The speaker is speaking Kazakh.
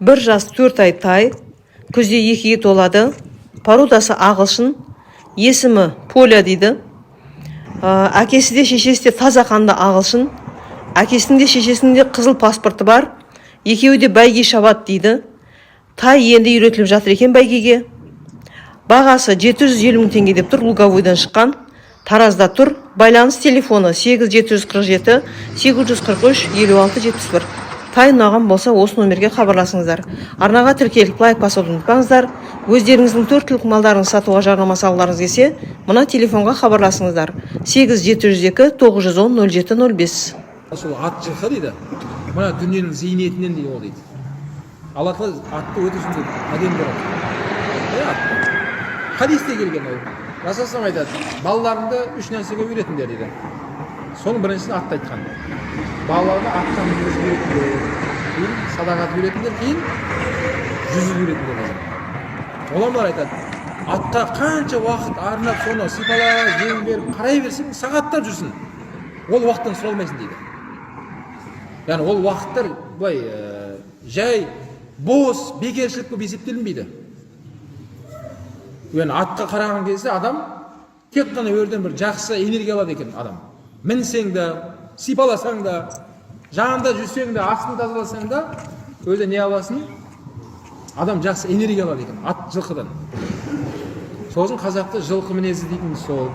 1 жас 4 ай тай, күзде 2-ге толады, породасы ағылшын, есімі Поля дейді. Әкесі де шешесі де таза қанды ағылшын, әкесінің де шешесінің де қызыл паспорты бар, екеуі де бәйге шабады дейді. Тай енді үйретіліп жатыр екен бәйгеге. Бағасы 750 мың теңге деп тұр, Луговойдан шыққан. Таразда тұр. Байланыс телефоны 8747 843 5671. Тай ұнаған болса осы номерге хабарласыңыздар. Арнаға тіркеліп лайк басуды ұмытпаңыздар. Өздеріңіздің 4 түлік малдарын сатуға жарнама салғыларыңыз келсе, мына телефонға хабарласыңыздар. 8702 910 0705. Сол ат жылқы дейді. Мына дүниенің зейнетінен дейді ол дейді. Алла тағала атты өте сондай әдемі болады. Хадисте келген ол. Расулullah айтады, балаларыңды 3 нәрсеге үйретіңдер дейді. Соның біріншісін атты айтқан. Балаларына атқа мінуді үйретіңдер, кейін садағат үйретіңдер, кейін жүзіп үйретіңдер дейді. Оламдар айтады, атқа қанша уақыт арнап соны сипалап, жем беріп, қарай берсең, сағаттар жүрсін. Ол уақыттан сұралмайсың дейді. Яғни ол уақыттар былай жай бос, бекершілік болып есептелінбейді. Атқа қараған кезде адам тек қана өрден бір жақсы энергия алады екен адам. Мінсең де, сипаласаң да, жанында жүрсең де, астын тазаласаң да, өзі не аласың? Адам жақсы энергия алады екен, ат жылқыдан. Сосын қазақты жылқы мінезі дейтін сол.